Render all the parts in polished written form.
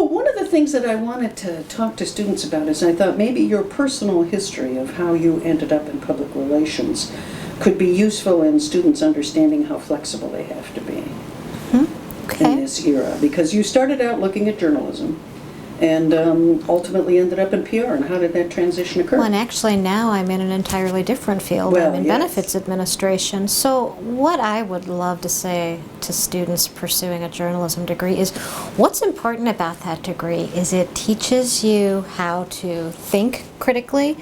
Well, one of the things that I wanted to talk to students about is I thought maybe your personal history of how you ended up in public relations could be useful in students understanding how flexible they have to be in this era. Because you started out looking at journalism and ultimately ended up in PR. And how did that transition occur? Well, and actually now I'm in an entirely different field. Well, I'm in yes. benefits administration. So what I would love to say to students pursuing a journalism degree is what's important about that degree is it teaches you how to think critically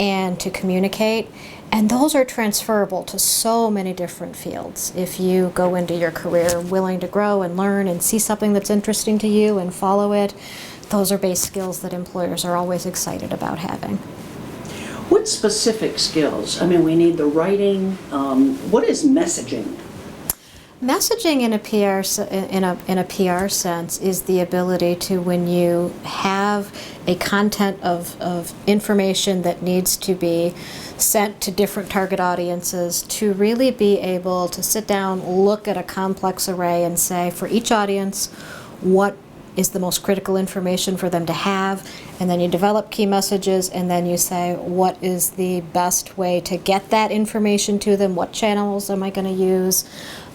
and to communicate. And those are transferable to so many different fields. If you go into your career willing to grow and learn and see something that's interesting to you and follow it, those are base skills that employers are always excited about having. What specific skills? I mean, we need the writing. What is messaging? Messaging in a PR sense is the ability to, when you have a content of information that needs to be sent to different target audiences, to really be able to sit down, look at a complex array and say, for each audience, what is the most critical information for them to have, and then you develop key messages, and then you say, what is the best way to get that information to them? What channels am I going to use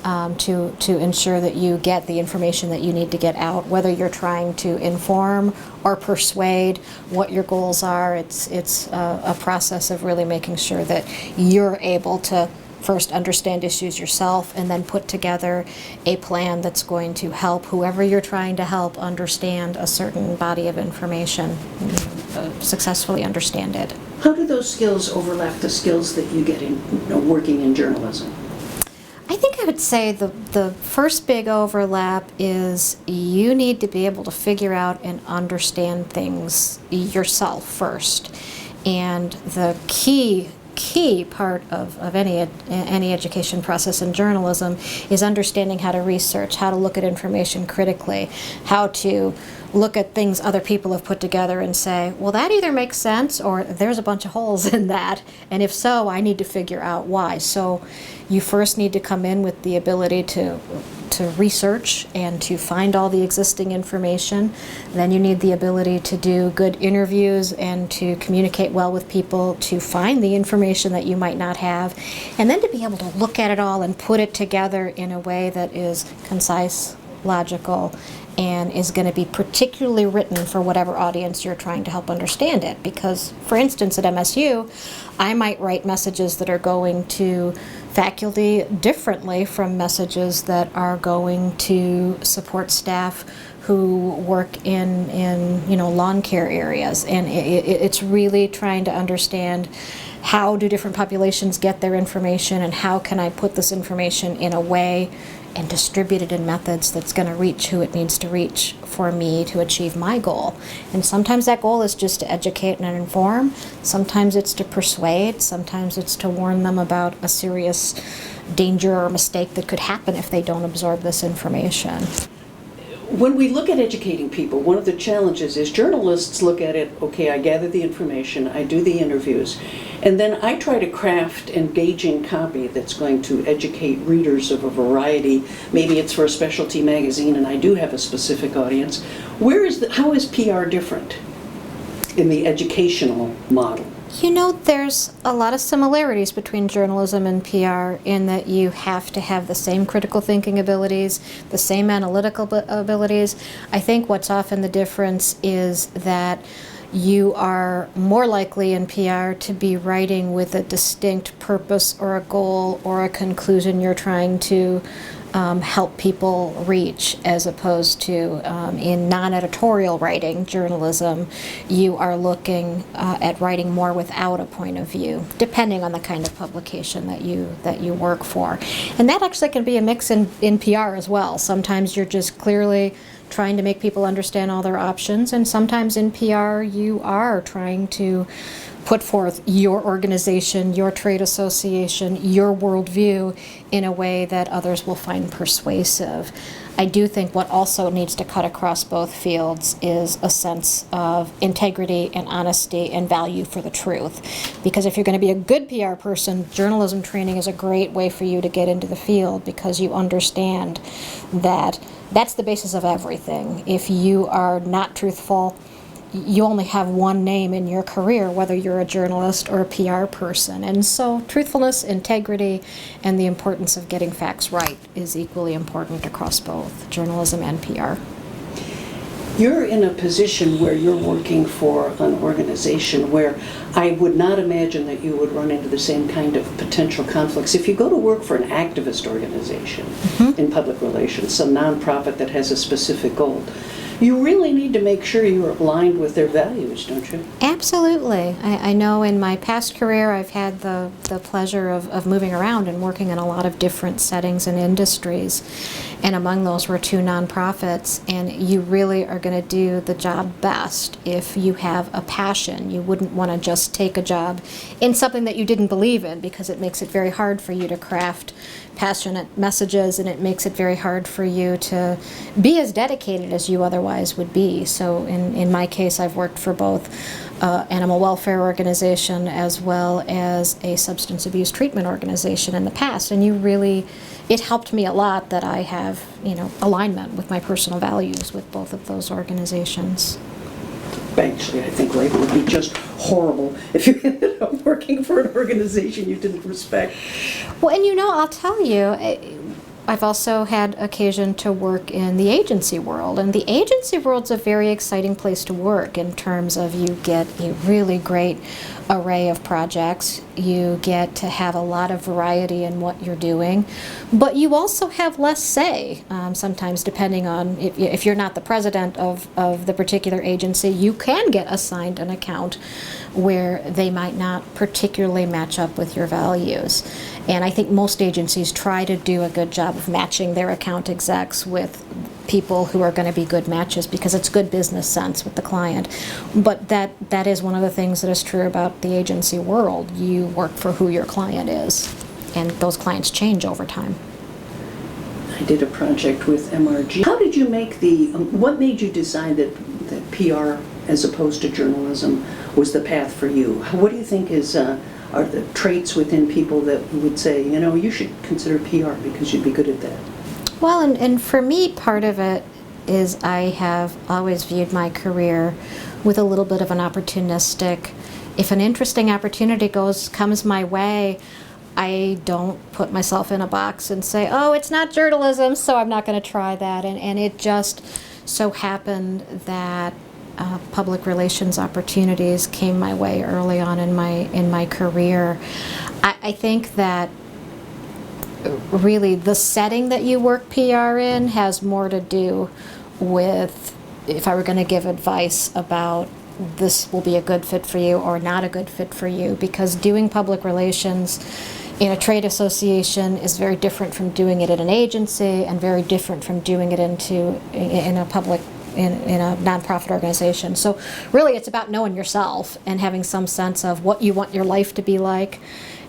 to ensure that you get the information that you need to get out, whether you're trying to inform or persuade, what your goals are. It's a process of really making sure that you're able to first understand issues yourself and then put together a plan that's going to help whoever you're trying to help understand a certain body of information, successfully understand it. How do those skills overlap the skills that you get in working in journalism? I think I would say the first big overlap is you need to be able to figure out and understand things yourself first. And the key part of any education process in journalism is understanding how to research, how to look at information critically, how to look at things other people have put together and say, well, that either makes sense or there's a bunch of holes in that, and if so, I need to figure out why. So you first need to come in with the ability to research and to find all the existing information. Then you need the ability to do good interviews and to communicate well with people to find the information that you might not have, and then to be able to look at it all and put it together in a way that is concise, logical, and is going to be particularly written for whatever audience you're trying to help understand it. Because, for instance, at MSU, I might write messages that are going to faculty differently from messages that are going to support staff who work in lawn care areas. And it's really trying to understand how do different populations get their information, and how can I put this information in a way and distribute it in methods that's going to reach who it needs to reach for me to achieve my goal. And sometimes that goal is just to educate and inform. Sometimes it's to persuade. Sometimes it's to warn them about a serious danger or mistake that could happen if they don't absorb this information. When we look at educating people, one of the challenges is journalists look at it, okay, I gather the information, I do the interviews, and then I try to craft engaging copy that's going to educate readers of a variety. Maybe it's for a specialty magazine and I do have a specific audience. How is PR different in the educational model? You know, there's a lot of similarities between journalism and PR in that you have to have the same critical thinking abilities, the same analytical abilities. I think what's often the difference is that you are more likely in PR to be writing with a distinct purpose or a goal or a conclusion you're trying to help people reach, as opposed to in non-editorial writing, journalism, you are looking at writing more without a point of view, depending on the kind of publication that you work for. And that actually can be a mix in PR as well. Sometimes you're just clearly trying to make people understand all their options, and sometimes in PR you are trying to put forth your organization, your trade association, your worldview in a way that others will find persuasive. I do think what also needs to cut across both fields is a sense of integrity and honesty and value for the truth. Because if you're going to be a good PR person, journalism training is a great way for you to get into the field, because you understand that that's the basis of everything. If you are not truthful, you only have one name in your career, whether you're a journalist or a PR person. And so truthfulness, integrity, and the importance of getting facts right is equally important across both journalism and PR. You're in a position where you're working for an organization where I would not imagine that you would run into the same kind of potential conflicts. If you go to work for an activist organization in public relations, some nonprofit that has a specific goal, you really need to make sure you're aligned with their values, don't you? Absolutely. I know in my past career I've had the pleasure of moving around and working in a lot of different settings and industries. And among those were 2 nonprofits. And you really are going to do the job best if you have a passion. You wouldn't want to just take a job in something that you didn't believe in, because it makes it very hard for you to craft passionate messages, and it makes it very hard for you to be as dedicated as you otherwise would be. So in my case, I've worked for both animal welfare organization as well as a substance abuse treatment organization in the past, and it helped me a lot that I have, alignment with my personal values with both of those organizations. Actually, I think labor would be just horrible if you ended up working for an organization you didn't respect. Well, and I'll tell you, I've also had occasion to work in the agency world, and the agency world's a very exciting place to work in terms of you get a really great array of projects, you get to have a lot of variety in what you're doing, but you also have less say, sometimes depending on if you're not the president of the particular agency, you can get assigned an account where they might not particularly match up with your values. And I think most agencies try to do a good job of matching their account execs with people who are going to be good matches, because it's good business sense with the client. But that is one of the things that is true about the agency world. You work for who your client is, and those clients change over time. I did a project with MRG. How did you make what made you decide that PR as opposed to journalism was the path for you? What do you think are the traits within people that would say, you should consider PR because you'd be good at that? Well, and for me, part of it is I have always viewed my career with a little bit of an opportunistic, if an interesting opportunity comes my way, I don't put myself in a box and say, oh, it's not journalism, so I'm not going to try that. And it just so happened that public relations opportunities came my way early on in my career. I think that really the setting that you work PR in has more to do with, if I were going to give advice about this will be a good fit for you or not a good fit for you, because doing public relations in a trade association is very different from doing it at an agency, and very different from doing it in a nonprofit organization. So really it's about knowing yourself and having some sense of what you want your life to be like.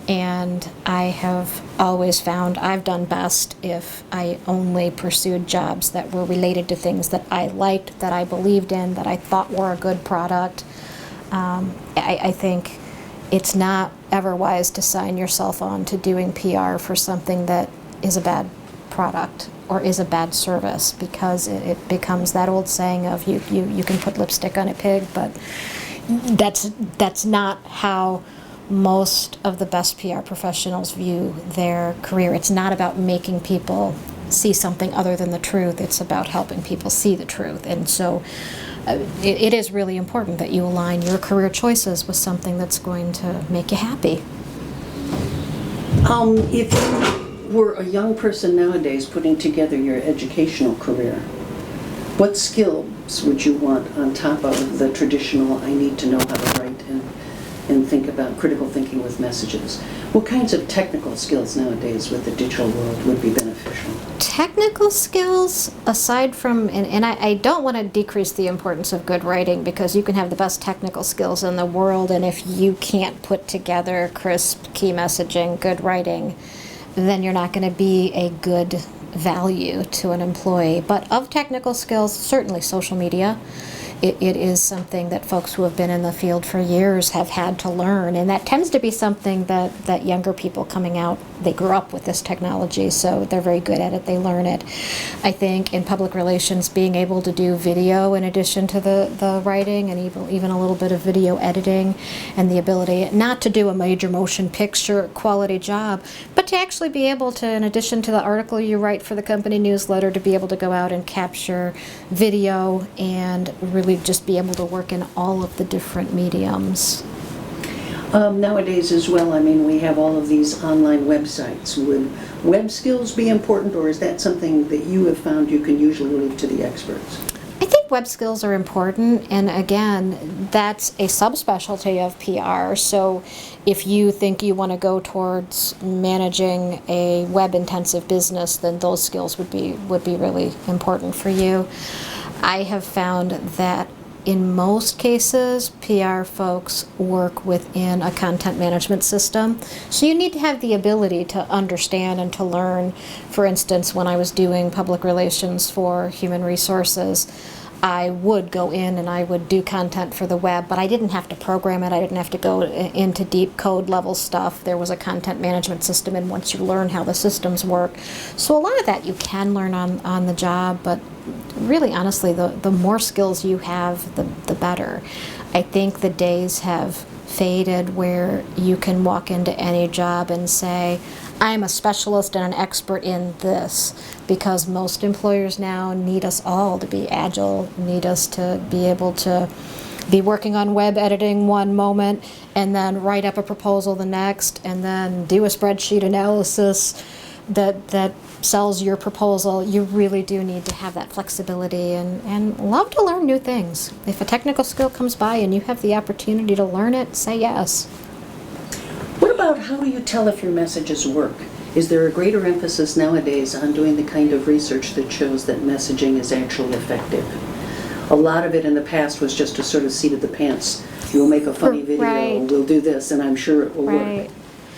And I have always found I've done best if I only pursued jobs that were related to things that I liked, that I believed in, that I thought were a good product. I think it's not ever wise to sign yourself on to doing PR for something that is a bad product or is a bad service, because it becomes that old saying of you can put lipstick on a pig, but that's not how most of the best PR professionals view their career. It's not about making people see something other than the truth. It's about helping people see the truth. And so it is really important that you align your career choices with something that's going to make you happy. If you were a young person nowadays putting together your educational career, what skills would you want on top of the traditional, I need to know how to write and think about critical thinking with messages? What kinds of technical skills nowadays with the digital world would be beneficial? Technical skills, aside from, and I don't want to decrease the importance of good writing, because you can have the best technical skills in the world, and if you can't put together crisp key messaging, good writing, then you're not going to be a good value to an employee. But of technical skills, certainly social media it is something that folks who have been in the field for years have had to learn, and that tends to be something that younger people coming out, they grew up with this technology, so they're very good at it, they learn it. I think in public relations, being able to do video in addition to the writing, and even a little bit of video editing, and the ability not to do a major motion picture quality job, but to actually be able to, in addition to the article you write for the company newsletter, to be able to go out and capture video and really just be able to work in all of the different mediums. Nowadays as well, I mean, we have all of these online websites. Would web skills be important, or is that something that you have found you can usually leave to the experts? I think web skills are important, and again, that's a subspecialty of PR. So if you think you want to go towards managing a web-intensive business, then those skills would be really important for you. I have found that in most cases, PR folks work within a content management system. So you need to have the ability to understand and to learn. For instance, when I was doing public relations for human resources, I would go in and I would do content for the web, but I didn't have to program it. I didn't have to go into deep code level stuff. There was a content management system, and once you learn how the systems work. So a lot of that you can learn on the job, but really honestly, the more skills you have, the better. I think the days have faded where you can walk into any job and say, I'm a specialist and an expert in this, because most employers now need us all to be agile, need us to be able to be working on web editing one moment and then write up a proposal the next, and then do a spreadsheet analysis that sells your proposal. You really do need to have that flexibility and love to learn new things. If a technical skill comes by and you have the opportunity to learn it, say yes. What about how do you tell if your messages work? Is there a greater emphasis nowadays on doing the kind of research that shows that messaging is actually effective? A lot of it in the past was just a sort of seat of the pants. We'll make a funny video, Right. we'll do this, and I'm sure it will Right. work.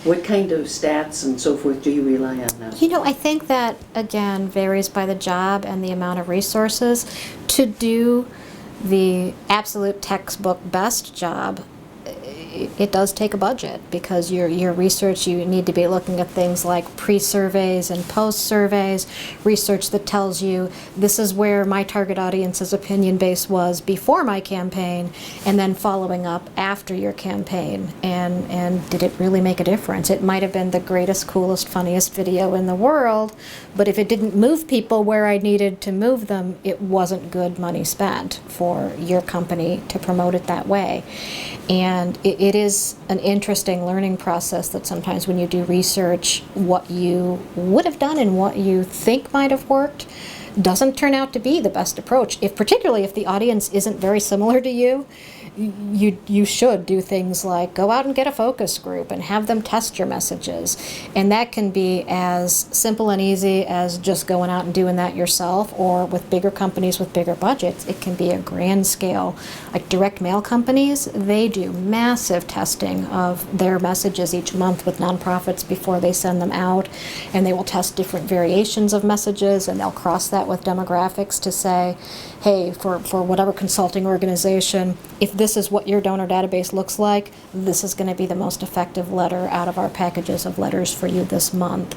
What kind of stats and so forth do you rely on now? You know, I think that, again, varies by the job and the amount of resources. To do the absolute textbook best job, it does take a budget, because your research, you need to be looking at things like pre-surveys and post-surveys, research that tells you this is where my target audience's opinion base was before my campaign, and then following up after your campaign. And did it really make a difference? It might have been the greatest, coolest, funniest video in the world, but if it didn't move people where I needed to move them, it wasn't good money spent for your company to promote it that way. And it is an interesting learning process that sometimes when you do research, what you would have done and what you think might have worked doesn't turn out to be the best approach. Particularly if the audience isn't very similar to you, you should do things like go out and get a focus group and have them test your messages. And that can be as simple and easy as just going out and doing that yourself, or with bigger companies with bigger budgets, it can be a grand scale. Like direct mail companies, they do massive testing of their messages each month with nonprofits before they send them out, and they will test different variations of messages, and they'll cross that with demographics to say, hey, for whatever consulting organization, if this is what your donor database looks like, this is going to be the most effective letter out of our packages of letters for you this month.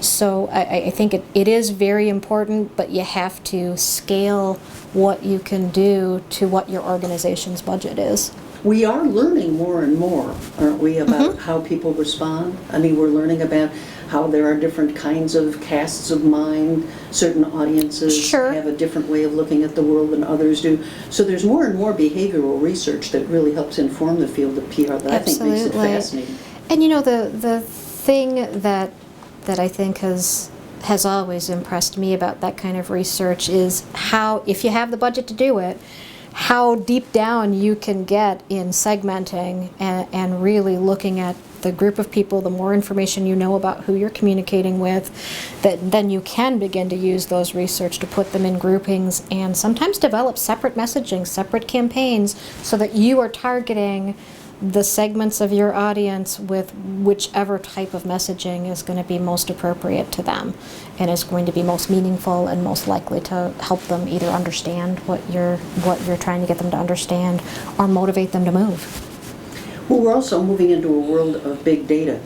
So I think it is very important, but you have to scale what you can do to what your organization's budget is. We are learning more and more, aren't we, about how people respond? I mean, we're learning about how there are different kinds of casts of mind. Certain audiences Sure. have a different way of looking at the world than others do. So there's more and more behavioral research that really helps inform the field of PR that I think makes it Absolutely. fascinating. And you know, the thing that I think has always impressed me about that kind of research is how, if you have the budget to do it, how deep down you can get in segmenting and really looking at the group of people. The more information you know about who you're communicating with, that then you can begin to use those research to put them in groupings and sometimes develop separate messaging, separate campaigns, so that you are targeting the segments of your audience with whichever type of messaging is going to be most appropriate to them and is going to be most meaningful and most likely to help them either understand what you're trying to get them to understand or motivate them to move. Well, we're also moving into a world of big data,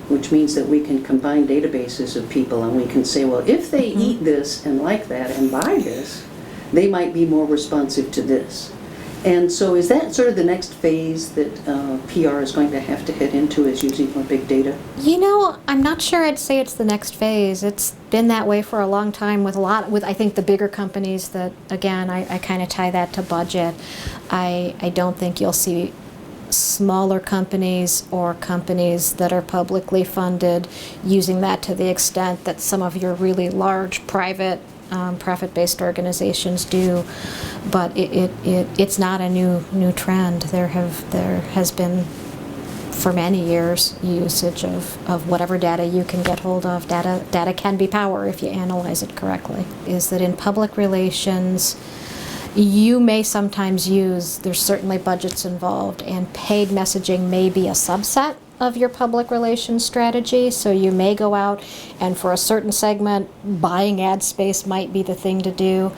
which means that we can combine databases of people and we can say, well, if they eat this and like that and buy this, they might be more responsive to this. And so is that sort of the next phase that PR is going to have to head into, is using more big data? You know, I'm not sure I'd say it's the next phase. It's been that way for a long time with I think the bigger companies that, again, I kind of tie that to budget. I don't think you'll see smaller companies or companies that are publicly funded using that to the extent that some of your really large private profit-based organizations do, but it's not a new trend. There has been for many years usage of whatever data you can get hold of. Data can be power if you analyze it correctly. Is that in public relations, you may sometimes use, there's certainly budgets involved, and paid messaging may be a subset of your public relations strategy. So you may go out and for a certain segment, buying ad space might be the thing to do,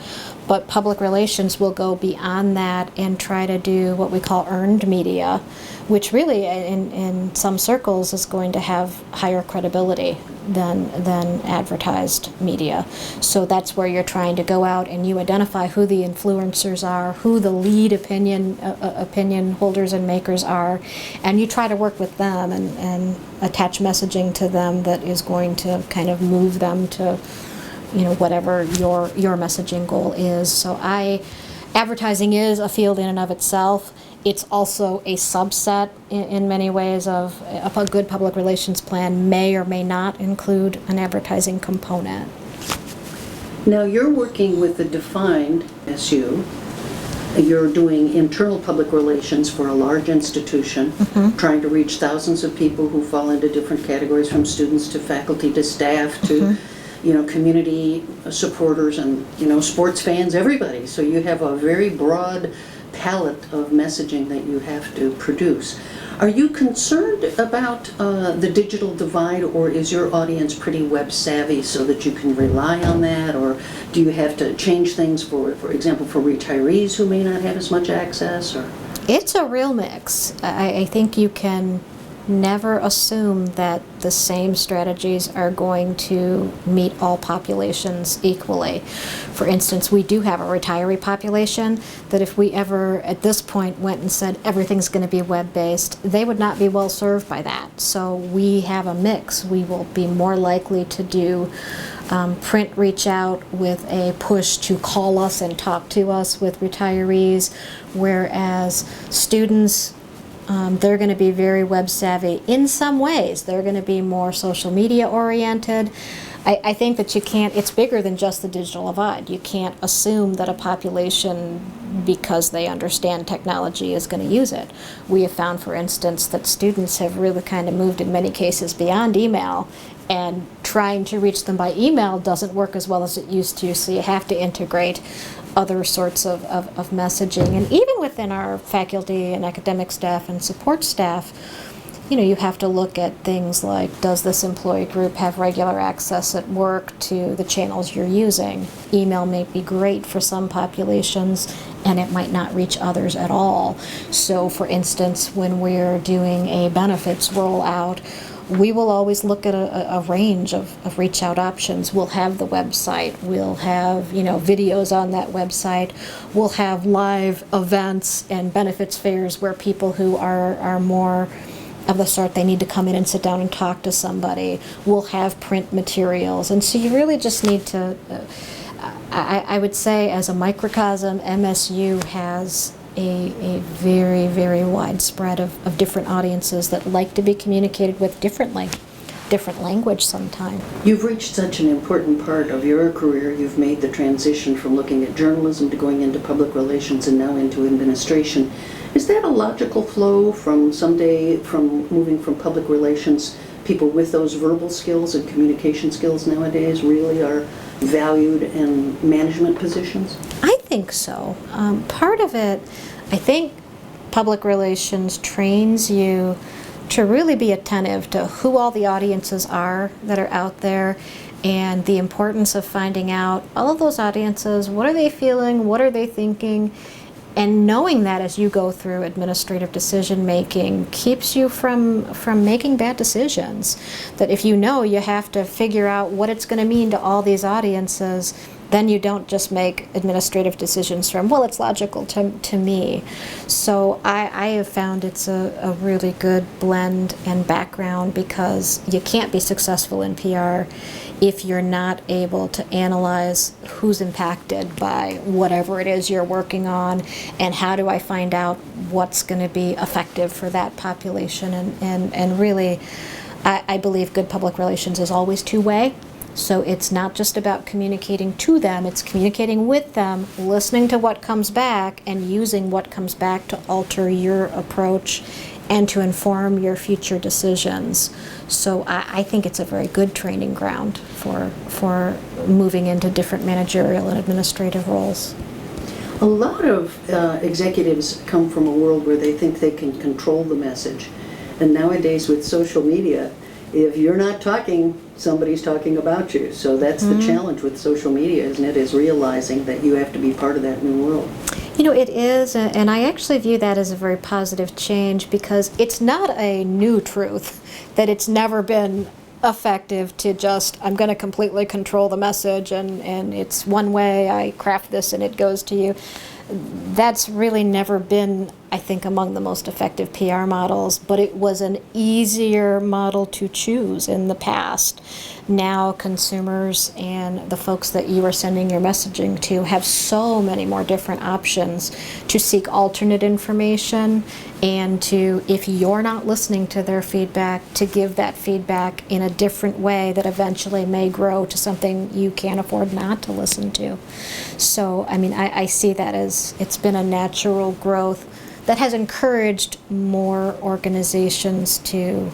but public relations will go beyond that and try to do what we call earned media, which really in some circles is going to have higher credibility than advertised media. So that's where you're trying to go out and you identify who the influencers are, who the lead opinion holders and makers are, and you try to work with them and attach messaging to them that is going to kind of move them to, whatever your messaging goal is. So advertising is a field in and of itself. It's also a subset in many ways of a good public relations plan may or may not include an advertising component. Now you're working with the defined SU. You're doing internal public relations for a large institution, trying to reach thousands of people who fall into different categories, from students to faculty to staff to community supporters and sports fans, everybody. So you have a very broad palette of messaging that you have to produce. Are you concerned about the digital divide, or is your audience pretty web savvy so that you can rely on that, or do you have to change things, for example, for retirees who may not have as much access? Or it's a real mix. I think you can never assume that the same strategies are going to meet all populations equally. For instance, we do have a retiree population that if we ever at this point went and said everything's going to be web-based, they would not be well served by that. So we have a mix. We will be more likely to do print reach out with a push to call us and talk to us with retirees, whereas students, they're going to be very web savvy in some ways. They're going to be more social media oriented. I think that it's bigger than just the digital divide. You can't assume that a population, because they understand technology, is going to use it. We have found, for instance, that students have really kind of moved in many cases beyond email, and trying to reach them by email doesn't work as well as it used to, so you have to integrate other sorts of messaging. And even within our faculty and academic staff and support staff, you have to look at things like, does this employee group have regular access at work to the channels you're using? Email may be great for some populations, and it might not reach others at all. So, for instance, when we're doing a benefits rollout, we will always look at a range of reach out options. We'll have the website, we'll have videos on that website, we'll have live events and benefits fairs where people who are more of the sort they need to come in and sit down and talk to somebody. We'll have print materials, and so you really just need to, I would say as a microcosm, MSU has a very, very wide spread of different audiences that like to be communicated with differently, different language sometimes. You've reached such an important part of your career. You've made the transition from looking at journalism to going into public relations and now into administration. Is that a logical flow from moving from public relations? People with those verbal skills and communication skills nowadays really are valued in management positions? I think so. Part of it, I think public relations trains you to really be attentive to who all the audiences are that are out there, and the importance of finding out all of those audiences, what are they feeling, what are they thinking, and knowing that as you go through administrative decision making keeps you from making bad decisions. That if you know you have to figure out what it's going to mean to all these audiences, then you don't just make administrative decisions from, well, it's logical to me. So I have found it's a really good blend and background, because you can't be successful in PR if you're not able to analyze who's impacted by whatever it is you're working on, and how do I find out what's going to be effective for that population. And really, I believe good public relations is always two-way. So it's not just about communicating to them, it's communicating with them, listening to what comes back, and using what comes back to alter your approach and to inform your future decisions. So I think it's a very good training ground for moving into different managerial and administrative roles. A lot of executives come from a world where they think they can control the message. And nowadays with social media, if you're not talking, somebody's talking about you. So that's the challenge with social media, isn't it? Is realizing that you have to be part of that new world. You know, it is, and I actually view that as a very positive change, because it's not a new truth that it's never been effective to just, I'm going to completely control the message, and it's one way, I craft this and it goes to you. That's really never been, I think, among the most effective PR models, but it was an easier model to choose in the past. Now consumers and the folks that you are sending your messaging to have so many more different options to seek alternate information, and to, if you're not listening to their feedback, to give that feedback in a different way that eventually may grow to something you can't afford not to listen to. So, I mean, I see that as it's been a natural growth that has encouraged more organizations to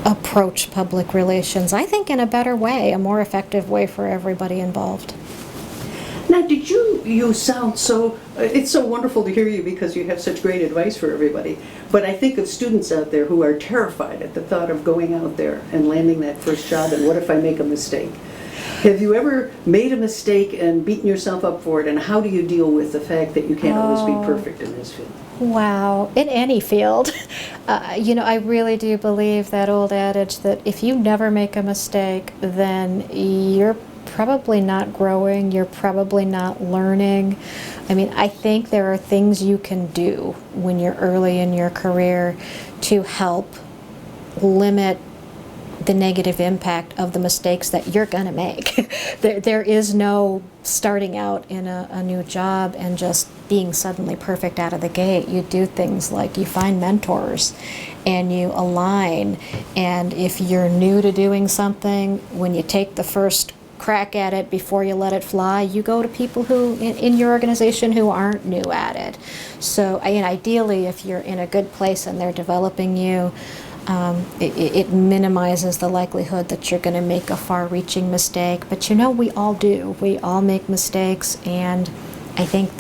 approach public relations, I think, in a better way, a more effective way for everybody involved. Now, did you sound so, it's so wonderful to hear you because you have such great advice for everybody, but I think of students out there who are terrified at the thought of going out there and landing that first job, and what if I make a mistake? Have you ever made a mistake and beaten yourself up for it, and how do you deal with the fact that you can't always be perfect in this field? Wow, in any field. You know, I really do believe that old adage that if you never make a mistake, then you're probably not growing, you're probably not learning. I mean, I think there are things you can do when you're early in your career to help limit the negative impact of the mistakes that you're going to make. There is no starting out in a new job and just being suddenly perfect out of the gate. You do things like you find mentors and you align, and if you're new to doing something, when you take the first crack at it before you let it fly, you go to people who in your organization who aren't new at it. So ideally, if you're in a good place and they're developing you, it minimizes the likelihood that you're going to make a far-reaching mistake. But you know, we all do. We all make mistakes, and I think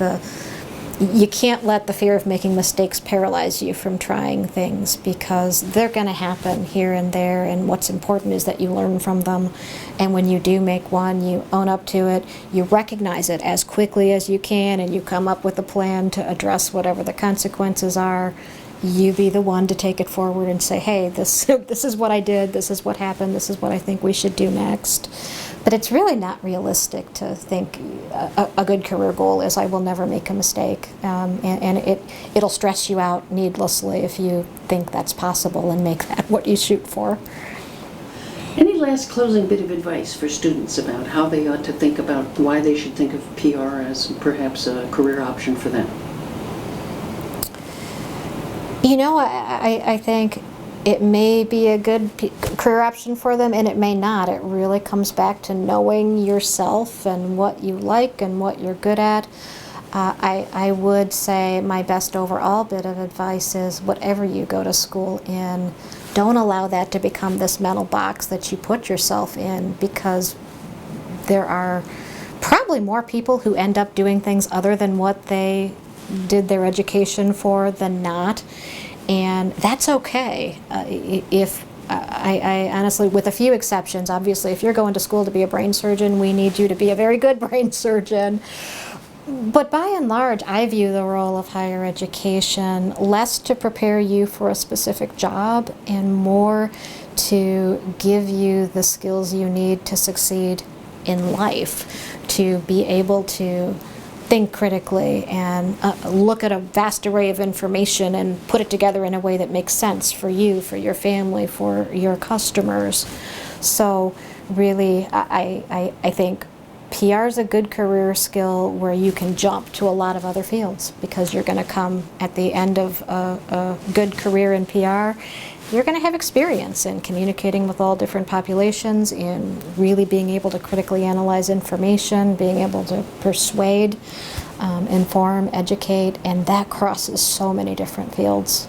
you can't let the fear of making mistakes paralyze you from trying things, because they're going to happen here and there, and what's important is that you learn from them. And when you do make one, you own up to it, you recognize it as quickly as you can, and you come up with a plan to address whatever the consequences are. You be the one to take it forward and say, hey, this is what I did, this is what happened, this is what I think we should do next. But it's really not realistic to think a good career goal is I will never make a mistake. And it'll stress you out needlessly if you think that's possible and make that what you shoot for. Any last closing bit of advice for students about how they ought to think about why they should think of PR as perhaps a career option for them? You know, I think it may be a good career option for them, and it may not. It really comes back to knowing yourself and what you like and what you're good at. I would say my best overall bit of advice is whatever you go to school in, don't allow that to become this mental box that you put yourself in, because there are probably more people who end up doing things other than what they did their education for than not, and that's okay. If I honestly, with a few exceptions, obviously, if you're going to school to be a brain surgeon, we need you to be a very good brain surgeon. But by and large, I view the role of higher education less to prepare you for a specific job and more to give you the skills you need to succeed in life, to be able to think critically and look at a vast array of information and put it together in a way that makes sense for you, for your family, for your customers. So really, I think PR is a good career skill where you can jump to a lot of other fields, because you're going to come at the end of a good career in PR. You're going to have experience in communicating with all different populations, in really being able to critically analyze information, being able to persuade, inform, educate, and that crosses so many different fields.